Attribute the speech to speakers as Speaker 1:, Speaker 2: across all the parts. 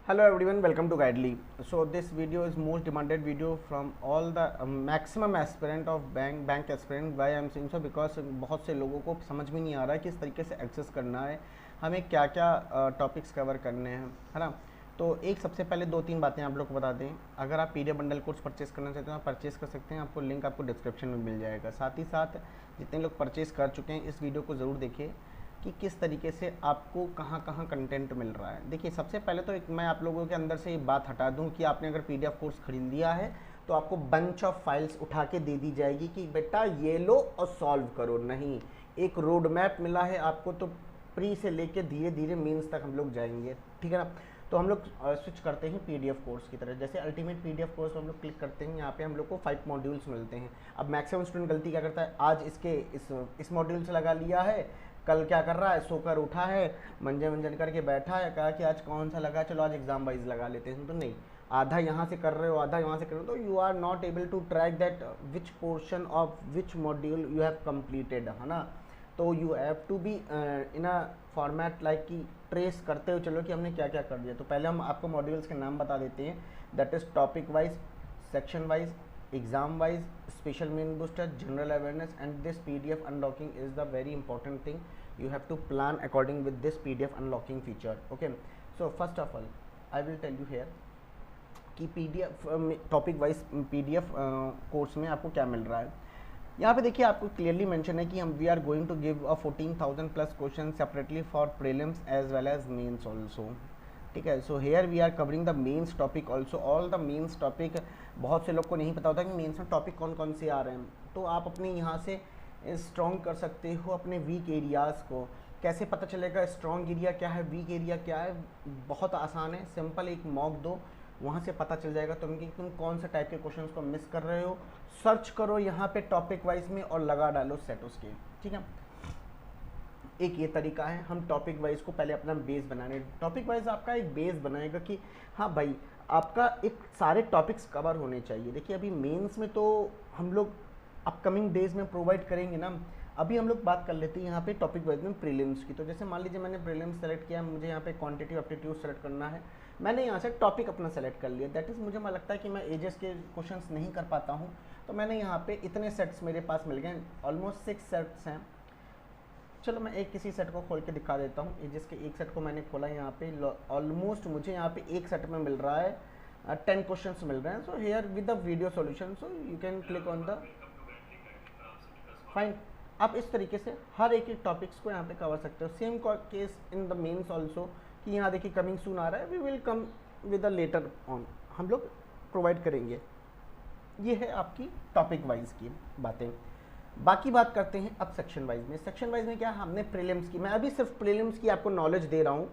Speaker 1: Hello everyone, welcome to Guidely. So this video is most demanded video from all the maximum aspirant of bank aspirant. Why I am saying so? Because बहुत से लोगों को समझ में नहीं आ रहा है किस तरीके से एक्सेस करना है, हमें क्या क्या टॉपिक्स कवर करने हैं, है ना। तो एक सबसे पहले दो तीन बातें आप लोग को बता दें। अगर आप PDF बंडल कोर्स परचेस करना चाहते हैं आप परचेस कर सकते हैं, आपको लिंक आपको डिस्क्रिप्शन में मिल जाएगा। साथ ही साथ जितने लोग परचेस कर चुके हैं इस वीडियो को ज़रूर देखिए कि किस तरीके से आपको कहाँ कहाँ कंटेंट मिल रहा है। देखिए सबसे पहले तो एक मैं आप लोगों के अंदर से ये बात हटा दूं कि आपने अगर PDF कोर्स खरीद लिया है तो आपको बंच ऑफ फाइल्स उठा के दे दी जाएगी कि बेटा ये लो और सॉल्व करो। नहीं, एक रोड मैप मिला है आपको, तो प्री से लेके धीरे धीरे मेंस तक हम लोग जाएंगे, ठीक है ना। तो हम लोग स्विच करते हैं PDF कोर्स की तरह। जैसे अल्टीमेट PDF कोर्स हम लोग क्लिक करते हैं, यहाँ पे हम लोग को 5 मॉड्यूल्स मिलते हैं। अब मैक्सिमम स्टूडेंट गलती क्या करता है, आज इस मॉड्यूल से लगा लिया है, कल क्या कर रहा है, सोकर उठा है, मंजन करके बैठा है, कहा कि आज कौन सा लगा, चलो आज एग्जाम वाइज लगा लेते हैं। तो नहीं, आधा यहाँ से कर रहे हो आधा यहाँ से कर रहे हो, तो you are not able to track that which portion of which module you have completed, है ना। तो you have to be in a format like कि ट्रेस करते हो चलो कि हमने क्या क्या कर दिया। तो पहले हम आपको मॉड्यूल्स के नाम बता देते हैं, that is topic wise, section wise, exam wise, special main booster, general awareness, and this PDF unlocking is the very important thing. You have to plan according with this PDF unlocking feature. Okay, so first of all I will tell you here कि PDF topic wise PDF course में आपको क्या मिल रहा है। यहाँ पे देखिए आपको क्लियरली मेंशन है कि हम we are going to give 14,000 plus question separately for prelims as well as mains also, ठीक है। So here we are covering the mains topic also, all the mains topic. बहुत से लोग को नहीं पता होता कि मेंस में टॉपिक कौन कौन से आ रहे हैं, तो आप अपने यहाँ से स्ट्रॉन्ग कर सकते हो अपने वीक एरियाज़ को। कैसे पता चलेगा स्ट्रॉन्ग एरिया क्या है, वीक एरिया क्या है? बहुत आसान है, सिंपल एक मॉक दो, वहाँ से पता चल जाएगा तुम कौन से टाइप के क्वेश्चंस को मिस कर रहे हो। सर्च करो यहाँ पे टॉपिक वाइज में और लगा डालो सेट उसके, ठीक है। एक ये तरीका है, हम टॉपिक वाइज को पहले अपना बेस बनाने, टॉपिक वाइज आपका एक बेस बनाएगा कि हाँ भाई आपका एक सारे टॉपिक्स कवर होने चाहिए। देखिए अभी मेंस में तो हम लोग अपकमिंग डेज में प्रोवाइड करेंगे ना। अभी हम लोग बात कर लेते हैं यहाँ पे टॉपिक वाइज में प्रीलिम्स की। तो जैसे मान लीजिए मैंने प्रीलिम्स सेलेक्ट किया, मुझे यहाँ पे क्वांटिटेटिव एप्टीट्यूड सेलेक्ट करना है, मैंने यहाँ से टॉपिक अपना सेलेक्ट कर लिया। दैट इज़ मुझे लगता है कि मैं एजेस के क्वेश्चंस नहीं कर पाता हूँ, तो मैंने यहाँ पे इतने सेट्स मेरे पास मिल गए, ऑलमोस्ट 6 सेट्स हैं। चलो मैं एक किसी सेट को खोल के दिखा देता हूँ। एजेस के एक सेट को मैंने खोला, यहाँ पे ऑलमोस्ट मुझे यहाँ पे एक सेट में मिल रहा है 10 क्वेश्चन मिल रहे हैं। So here with the video solution, so you can click on the fine. आप इस तरीके से हर एक टॉपिक्स को यहाँ पे कवर सकते हो। Same case in the mains also कि यहाँ देखिए कमिंग सून आ रहा है, we will come with the later on, हम लोग प्रोवाइड करेंगे। ये है आपकी टॉपिक वाइज की बातें। बाकी बात करते हैं अब सेक्शन वाइज में। सेक्शन वाइज में क्या, हमने प्रीलिम्स की, मैं अभी सिर्फ प्रीलिम्स की आपको नॉलेज दे रहा हूँ,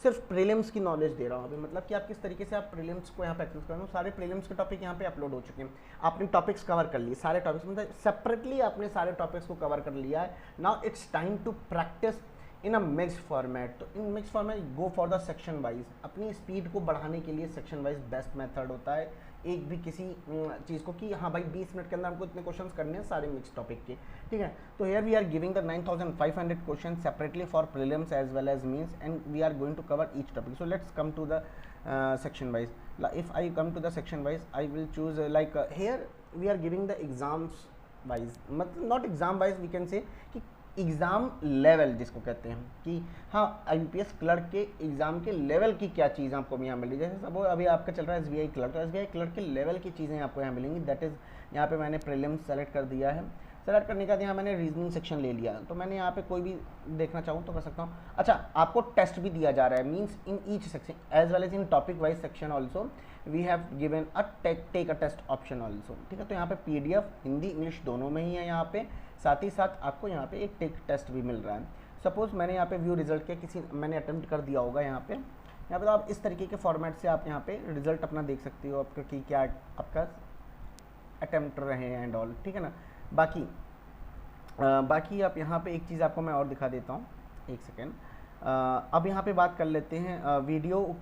Speaker 1: सिर्फ प्रीलिम्स की नॉलेज दे रहा हूँ अभी, मतलब कि आप किस तरीके से आप प्रीलिम्स को यहाँ पे एक्सेस करना। सारे प्रीलिम्स के टॉपिक यहाँ पे अपलोड हो चुके हैं, आपने टॉपिक्स कवर कर लिए, सारे टॉपिक्स मतलब सेपरेटली आपने सारे टॉपिक्स को कवर कर लिया है। Now it's time to practice in a mixed format. तो in mixed format go for the section wise. अपनी स्पीड को बढ़ाने के लिए सेक्शन वाइज बेस्ट मेथड होता है। एक भी किसी चीज़ को कि हाँ भाई 20 मिनट के अंदर हमको इतने क्वेश्चंस करने हैं सारे मिक्स टॉपिक के, ठीक है। तो here we are giving the 9,500 question separately for prelims as well as mains, and we are going to cover each topic. So let's come to the section wise. If I come to the section wise, I will choose here we are giving the exams wise, मतलब not exam wise, we can say कि exam level जिसको कहते हैं कि हाँ IBPS clerk के exam के level की क्या चीज़ आपको यहाँ मिल रही है। जैसे सब अभी आपका चल रहा है SBI क्लर्क, तो SBI क्लर्क के लेवल की चीज़ें आपको यहाँ मिलेंगी। दैट इज़ यहाँ पे मैंने प्रीलिम्स सेलेक्ट कर दिया है। सेलेक्ट करने के बाद यहाँ मैंने रीजनिंग सेक्शन ले लिया, तो मैंने यहाँ पे कोई भी देखना चाहूँ तो कर सकता हूँ। अच्छा, आपको टेस्ट भी दिया जा रहा है, means in each section as well as in topic wise section also we have given a take a test option also, ठीक है। तो यहाँ पे PDF हिंदी इंग्लिश दोनों में ही है यहाँ पे, साथ ही साथ आपको यहाँ पे एक टेक टेस्ट भी मिल रहा है। सपोज मैंने यहाँ पे व्यू रिजल्ट के किसी मैंने अटेम्प्ट कर दिया होगा यहाँ पे तो आप इस तरीके के फॉर्मेट से आप यहाँ पे रिजल्ट अपना देख सकते हो आपका कि क्या आपका अटेम्प्ट रहे हैं एंड ऑल, ठीक है ना। बाकी आप यहाँ पे एक चीज़ आपको मैं और दिखा देता हूँ, एक सेकेंड। अब यहाँ पे बात कर लेते हैं वीडियो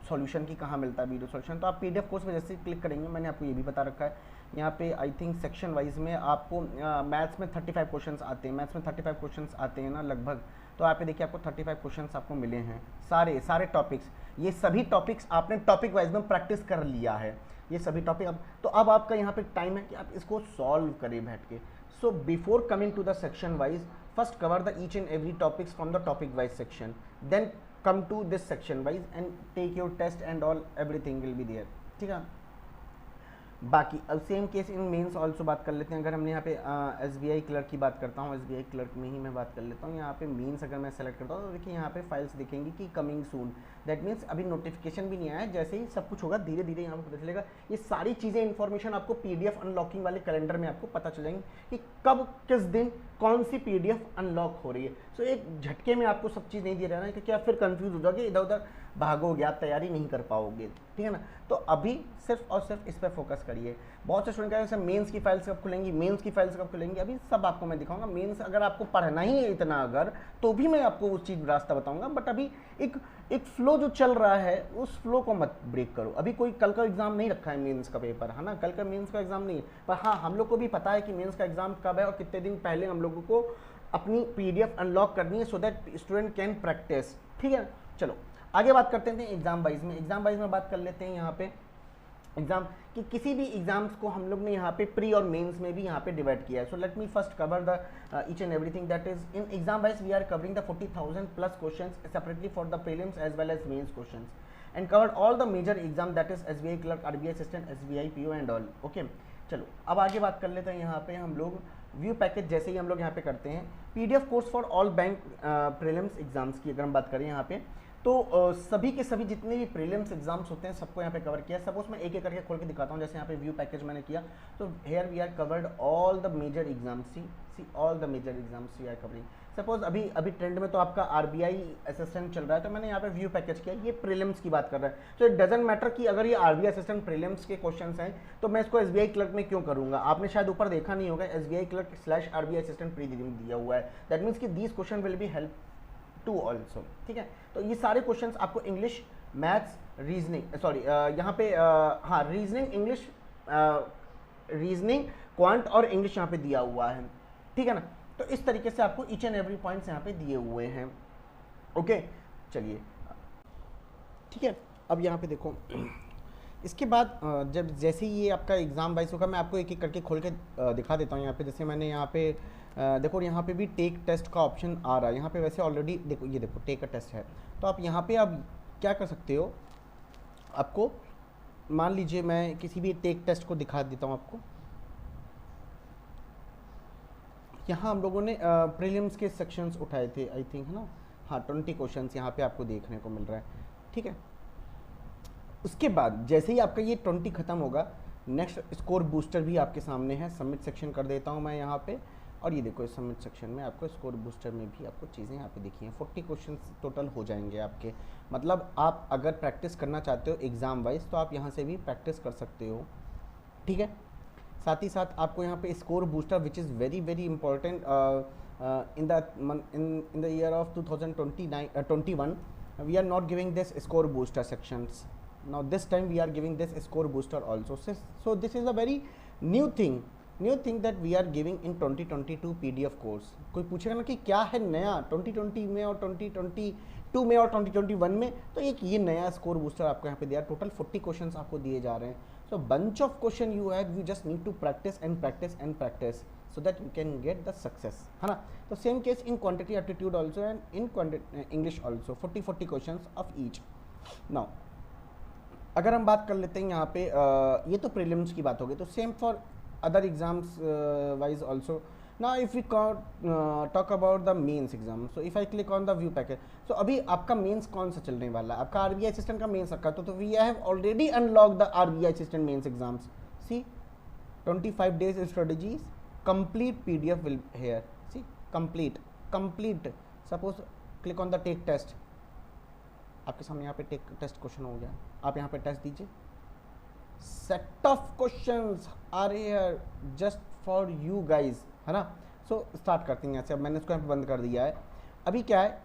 Speaker 1: सॉल्यूशन की, कहाँ मिलता है वीडियो सॉल्यूशन। तो आप PDF कोर्स में जैसे क्लिक करेंगे, मैंने आपको ये भी बता रखा है यहाँ पे आई थिंक सेक्शन वाइज में आपको मैथ्स में 35 क्वेश्चंस आते हैं, मैथ्स में 35 क्वेश्चंस आते हैं ना लगभग। तो यहाँ पे देखिए आपको 35 क्वेश्चंस आपको मिले हैं, सारे टॉपिक्स ये सभी टॉपिक्स आपने टॉपिक वाइज में प्रैक्टिस कर लिया है, ये सभी टॉपिक अब तो अब आपका यहाँ पे टाइम है कि आप इसको सॉल्व करें बैठ के। So before coming to the section wise, first cover the each and every topics from the topic wise section, then come to this section wise and take your test and all everything will be there, ठीक है। बाकी अब same case in mains also बात कर लेते हैं। अगर हमने यहाँ पे SBI क्लर्क की बात करता हूँ, SBI क्लर्क में ही मैं बात कर लेता हूँ। यहाँ पे मेंस अगर मैं सेलेक्ट करता हूँ तो देखिए यहाँ पे फाइल्स दिखेंगी कि कमिंग सून, दैट मीन्स अभी नोटिफिकेशन भी नहीं आया, जैसे ही सब कुछ होगा धीरे धीरे यहाँ पे पता चलेगा। ये सारी चीज़ें इन्फॉर्मेशन आपको PDF अनलॉकिंग वाले कैलेंडर में आपको पता चल जाएंगी कि कब किस दिन कौन सी PDF अनलॉक हो रही है। सो एक झटके में आपको सब चीज़ नहीं दे रहा है क्योंकि आप फिर कंफ्यूज हो जाओगे, इधर उधर भागोगे, आप तैयारी नहीं कर पाओगे, ठीक है ना। तो अभी सिर्फ और सिर्फ इस पर फोकस करिए। बहुत से स्टूडेंट कहेंगे सर मेंस की फाइल्स कब खुलेंगी, मेंस की फाइल्स कब खुलेंगी, अभी सब आपको मैं दिखाऊंगा। मेंस अगर आपको पढ़ना ही है इतना अगर, तो भी मैं आपको उस चीज़ रास्ता बताऊंगा, बट अभी एक फ्लो जो चल रहा है उस फ्लो को मत ब्रेक करो। अभी कोई कल का एग्जाम नहीं रखा है मेंस का पेपर, है ना, कल का मेंस का एग्जाम नहीं है, पर हाँ हम लोग को भी पता है कि मेंस का एग्जाम कब है और कितने दिन पहले हम लोगों को अपनी PDF अनलॉक करनी है, so that student can practice, ठीक है। चलो आगे बात करते हैं एग्जाम वाइज में। एग्जाम वाइज में बात कर लेते हैं यहाँ पे एग्जाम कि किसी भी एग्जाम्स को हम लोग ने यहाँ पे प्री और मेंस में भी यहाँ पे डिवाइड किया है। So let me first cover the each and everything, that is in exam wise we are covering the 40,000 plus questions separately for the prelims as well as mains questions and covered all the major exam that is SBI clerk, RBI assistant, SBI PO and all, okay. चलो अब आगे बात कर लेते हैं यहाँ पे हम लोग व्यू पैकेज। जैसे ही हम लोग यहाँ पे करते हैं PDF course for all bank prelims exams की अगर हम बात करें यहाँ पे, तो सभी के सभी जितने भी प्रीलिम्स एग्जाम्स होते हैं सबको यहाँ पे कवर किया है। सपोज मैं एक एक करके खोल के दिखाता हूँ। जैसे यहाँ पे व्यू पैकेज मैंने किया, तो here we are covered all the major exams, see all the major exams we are covering. Suppose अभी ट्रेंड में तो आपका RBI असिस्टेंट चल रहा है, तो मैंने यहाँ पे व्यू पैकेज किया, ये प्रीलिम्स की बात कर रहा है। तो इट डजेंट मैटर कि अगर ये RBI असिस्टेंट प्रीलिम्स के क्वेश्चंस हैं तो मैं इसको SBI क्लर्क में क्यों करूँगा। आपने शायद ऊपर देखा नहीं होगा SBI clerk / RBI assistant prelims दिया हुआ है, दैट मीन्स कि these question will be help to also, ठीक है। तो ये सारे क्वेश्चंस आपको इंग्लिश, मैथ्स, रीजनिंग, सॉरी यहाँ पे हाँ रीजनिंग, इंग्लिश, रीजनिंग, क्वांट और इंग्लिश यहाँ पे दिया हुआ है, ठीक है ना। तो इस तरीके से आपको ईच एंड एवरी पॉइंट्स यहाँ पे दिए हुए हैं, ओके। चलिए ठीक है, अब यहाँ पे देखो इसके बाद जब जैसे ही ये आपका एग्ज़ाम वाइज होगा मैं आपको एक एक करके खोल के दिखा देता हूँ। यहाँ पे जैसे मैंने यहाँ पे देखो यहाँ पे भी टेक टेस्ट का ऑप्शन आ रहा है। यहाँ पे वैसे ऑलरेडी देखो, ये देखो टेक अ टेस्ट है। तो आप यहाँ पे आप क्या कर सकते हो, आपको मान लीजिए मैं किसी भी टेक टेस्ट को दिखा देता हूँ आपको। यहाँ हम लोगों ने प्रीलिम्स के सेक्शंस उठाए थे आई थिंक, है ना, हाँ 20 क्वेश्चंस यहाँ पे आपको देखने को मिल रहा है, ठीक है। उसके बाद जैसे ही आपका ये 20 खत्म होगा, नेक्स्ट स्कोर बूस्टर भी आपके सामने है। सबमिट सेक्शन कर देता हूँ मैं यहाँ पे, और ये देखो इस सबमिट सेक्शन में आपको स्कोर बूस्टर में भी आपको चीज़ें यहाँ पे दिखी हैं। 40 क्वेश्चन टोटल हो जाएंगे आपके। मतलब आप अगर प्रैक्टिस करना चाहते हो एग्ज़ाम वाइज तो आप यहाँ से भी प्रैक्टिस कर सकते हो, ठीक है। साथ ही साथ आपको यहाँ पे score booster which is very very important in the year of 2021 we are not giving this score booster sections. Now this time we are giving this score booster also. So this is a very new thing that we are giving in 2022 PDF course. कोई पूछेगा ना कि क्या है नया 2020 में और 2022 में और 2021 में, तो एक ये नया स्कोर बूस्टर आपको यहाँ पे दिया। टोटल 40 क्वेश्चंस आपको दिए जा रहे हैं। So bunch of question you have, you just need to practice and practice and practice so that you can get the success, है ना। तो same case in quantity aptitude also and in English also 40 questions of each. Now अगर हम बात कर लेते हैं यहाँ पे ये तो प्रीलिम्स की बात होगी, तो same for other exams wise also. ना if we talk about the mains exam, so if I click on the view package, so अभी आपका मेंस कौन सा चलने वाला है, आपका RBI असिस्टेंट का मेंस रखा, तो we have already unlock the RBI assistant mains exams. See 25 days strategies, complete PDF will here, see complete. Suppose click on the take test, आपके सामने यहाँ पे टेक टेस्ट क्वेश्चन हो गया, आप यहाँ पे टेस्ट दीजिए। Set of questions are here just for you guys, है ना। सो स्टार्ट करते हैं यहाँ से। अब मैंने इसको यहाँ पे बंद कर दिया है। अभी क्या है,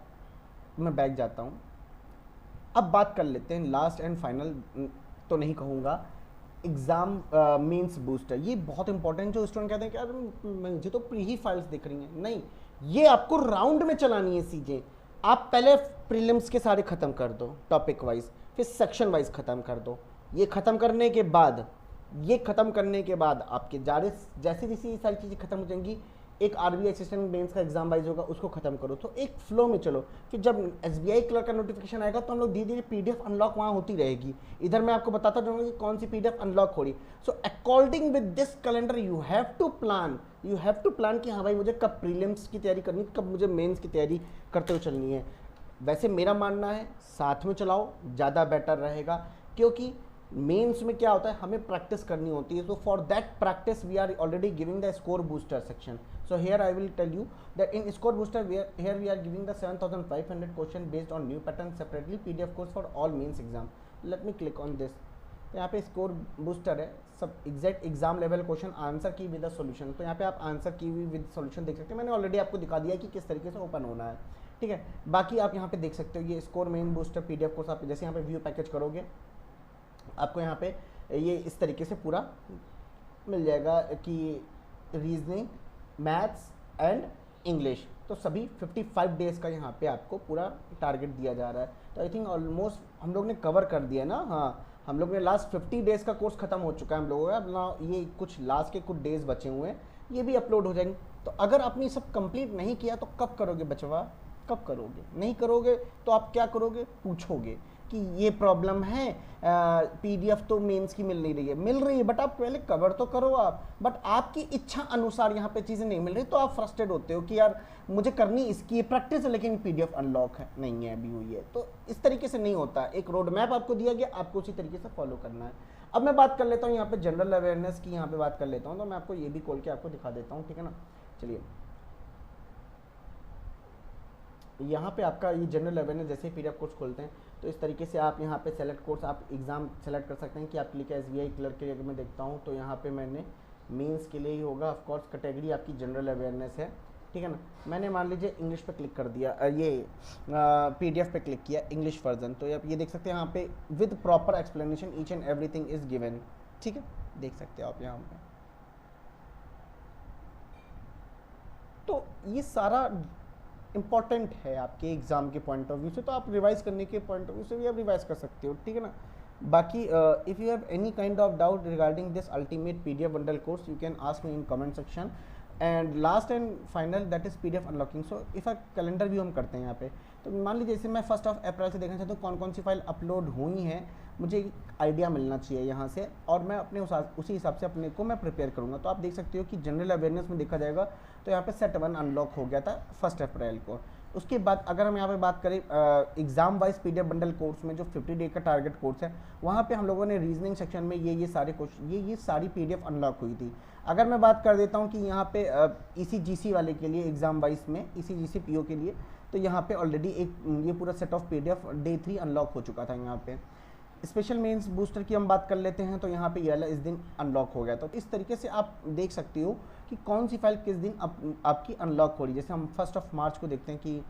Speaker 1: मैं बैक जाता हूँ। अब बात कर लेते हैं लास्ट एंड फाइनल तो नहीं कहूँगा, एग्जाम मेंस बूस्टर। ये बहुत इंपॉर्टेंट, जो स्टूडेंट कहते हैं कि यार मुझे तो प्री ही फाइल्स दिख रही हैं, नहीं, ये आपको राउंड में चलानी है चीज़ें। आप पहले प्रीलिम्स के सारे ख़त्म कर दो टॉपिक वाइज, फिर सेक्शन वाइज ख़त्म कर दो। ये ख़त्म करने के बाद आपके जैसे जैसी सारी चीज़ें खत्म हो जाएंगी, एक आरबीआई असिस्टेंट मेंस का एग्जाम वाइज होगा, उसको खत्म करो। तो एक फ्लो में चलो, फिर जब एसबीआई क्लर्क का नोटिफिकेशन आएगा तो हम लोग धीरे धीरे पीडीएफ अनलॉक वहाँ होती रहेगी। इधर मैं आपको बताता जाऊँगा कि कौन सी पीडीएफ अनलॉक हो रही। So according with this calendar you have to plan कि हाँ भाई मुझे कब प्रीलिम्स की तैयारी करनी, कब मुझे मेन्स की तैयारी करते हुए चलनी है। वैसे मेरा मानना है साथ में चलाओ, ज़्यादा बेटर रहेगा, क्योंकि मेंस में क्या होता है, हमें प्रैक्टिस करनी होती है। तो for that practice we are already giving the score booster section. So here I will tell you that in score booster we are giving the 7500 question based on new pattern separately PDF course for all mains exam. Let me click on this. तो यहाँ पे score booster है, सब exact exam level question answer की with solution. तो यहाँ पे आप आंसर की विद सोल्यूशन देख सकते हैं। मैंने ऑलरेडी आपको दिखा दिया कि किस तरीके से ओपन होना है, ठीक है। बाकी आप यहाँ पे देख सकते हो ये score main booster PDF course. आप जैसे यहाँ पे व्यू पैकेज करोगे आपको यहाँ पे ये इस तरीके से पूरा मिल जाएगा कि रीजनिंग, मैथ्स एंड इंग्लिश, तो सभी 55 डेज का यहाँ पे आपको पूरा टारगेट दिया जा रहा है। तो आई थिंक ऑलमोस्ट हम लोग ने कवर कर दिया ना। हाँ, हम लोग ने लास्ट 50 डेज का कोर्स खत्म हो चुका है हम लोगों का। अब ना ये कुछ लास्ट के कुछ डेज बचे हुए हैं, ये भी अपलोड हो जाएंगे। तो अगर आपने सब कंप्लीट नहीं किया तो कब करोगे बचवा, कब करोगे? नहीं करोगे तो आप क्या करोगे, पूछोगे कि ये प्रॉब्लम है, पीडीएफ तो मेंस की मिल नहीं रही है। मिल रही है बट आप पहले कवर तो करो आप। बट आपकी इच्छा अनुसार यहाँ पे चीज़ें नहीं मिल रही तो आप फ्रस्ट्रेट होते हो कि यार मुझे करनी इसकी प्रैक्टिस है लेकिन पीडीएफ अनलॉक है नहीं है, अभी हुई है। तो इस तरीके से नहीं होता। एक रोड मैप आपको दिया गया, आपको उसी तरीके से फॉलो करना है। अब मैं बात कर लेता हूँ यहाँ पे जनरल अवेयरनेस की, यहाँ पे बात कर लेता हूँ। तो मैं आपको ये भी खोल के आपको दिखा देता हूँ, ठीक है ना। चलिए, यहाँ पे आपका ये जनरल अवेयरनेस जैसे ही पीडीएफ कोर्स खोलते हैं तो इस तरीके से आप यहाँ पे सेलेक्ट कोर्स, आप एग्ज़ाम सेलेक्ट कर सकते हैं कि आपके लिए क्या एसबीआई क्लर्क के लिए। अगर मैं देखता हूँ तो यहाँ पे मैंने मेंस के लिए ही होगा। ऑफ कोर्स कैटेगरी आपकी जनरल अवेयरनेस है, ठीक है ना। मैंने मान लीजिए इंग्लिश पे क्लिक कर दिया, ये पीडीएफ पे क्लिक किया इंग्लिश वर्जन। तो आप ये देख सकते हैं यहाँ पे with proper explanation each and everything is given, ठीक है, देख सकते हो आप यहाँ पे। तो ये सारा इंपॉर्टेंट है आपके एग्जाम के पॉइंट ऑफ व्यू से, तो आप रिवाइज करने के पॉइंट ऑफ व्यू से भी आप रिवाइज कर सकते हो, ठीक है ना। बाकी if you have any kind of doubt regarding this ultimate PDF bundle course you can ask me in comment section. And last and final that is PDF unlocking. So if calendar view हम करते हैं यहाँ पे, तो मान लीजिए जैसे मैं 1 अप्रैल से देखना चाहता हूँ कौन से फाइल अपलोड हुई हैं, मुझे एक आइडिया मिलना चाहिए यहाँ से, और मैं अपने उसी हिसाब से अपने को मैं प्रिपेयर करूँगा। तो आप देख सकते हो कि जनरल अवेयरनेस में देखा जाएगा तो यहाँ पे सेट 1 अनलॉक हो गया था 1 अप्रैल को। उसके बाद अगर हम यहाँ पे बात करें exam wise PDF bundle course में जो 50 डे का टारगेट कोर्स है, वहाँ पे हम लोगों ने रीजनिंग सेक्शन में ये सारे क्वेश्चन ये सारी पीडीएफ अनलॉक हुई थी। अगर मैं बात कर देता हूँ कि यहाँ पे ईसीजीसी वाले के लिए एग्जाम वाइज में ईसीजीसी पीओ के लिए, तो यहाँ पे ऑलरेडी एक ये पूरा set of PDF day 3 unlock हो चुका था। यहाँ पे स्पेशल मेंस बूस्टर की हम बात कर लेते हैं तो यहाँ पे ये वाला इस दिन अनलॉक हो गया। तो इस तरीके से आप देख सकते हो कि कौन सी फाइल किस दिन आपकी अनलॉक हो रही है। जैसे हम 1 मार्च को देखते हैं कि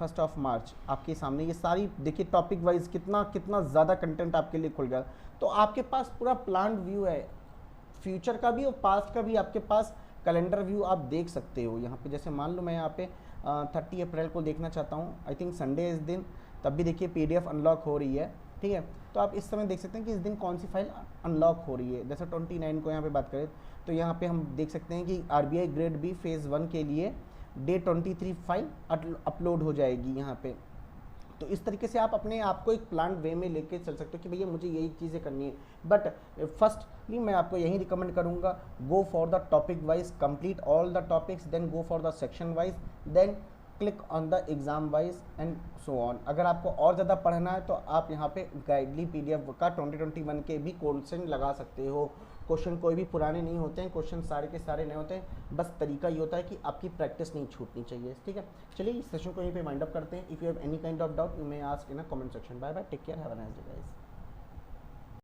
Speaker 1: 1 मार्च आपके सामने ये सारी देखिए टॉपिक वाइज कितना ज़्यादा कंटेंट आपके लिए खुल गया। तो आपके पास पूरा प्लान व्यू है, फ्यूचर का भी और पास्ट का भी आपके पास कैलेंडर व्यू आप देख सकते हो। यहाँ पे जैसे मान लो मैं यहाँ पे 30 अप्रैल को देखना चाहता हूँ, आई थिंक संडे इस दिन, तब भी देखिए पीडीएफ अनलॉक हो रही है, ठीक है। तो आप इस समय देख सकते हैं कि इस दिन कौन सी फाइल अनलॉक हो रही है। जैसे 29 को यहाँ पे बात करें तो यहाँ पे हम देख सकते हैं कि आरबीआई ग्रेड बी फेज़ 1 के लिए डे 23 फाइल अपलोड हो जाएगी यहाँ पे। तो इस तरीके से आप अपने आप को एक प्लान वे में लेके चल सकते हो कि भैया मुझे यही चीज़ें करनी है। बट फर्स्टली मैं आपको यही रिकमेंड करूँगा, go for the topic wise, complete all the topics, then go for the section wise, then click on the exam wise and so on. अगर आपको और ज़्यादा पढ़ना है तो आप यहाँ पे गाइडली पीडीएफ का 2021 के भी क्वेश्चन लगा सकते हो। क्वेश्चन कोई भी पुराने नहीं होते हैं, क्वेश्चन सारे के सारे नए होते हैं। बस तरीका ये होता है कि आपकी प्रैक्टिस नहीं छूटनी चाहिए, ठीक है। चलिए इस सेशन को यहीं पे वाइंड अप करते हैं। If you have any kind of doubt you may ask in a comment section. Bye bye, take care, have a nice day guys.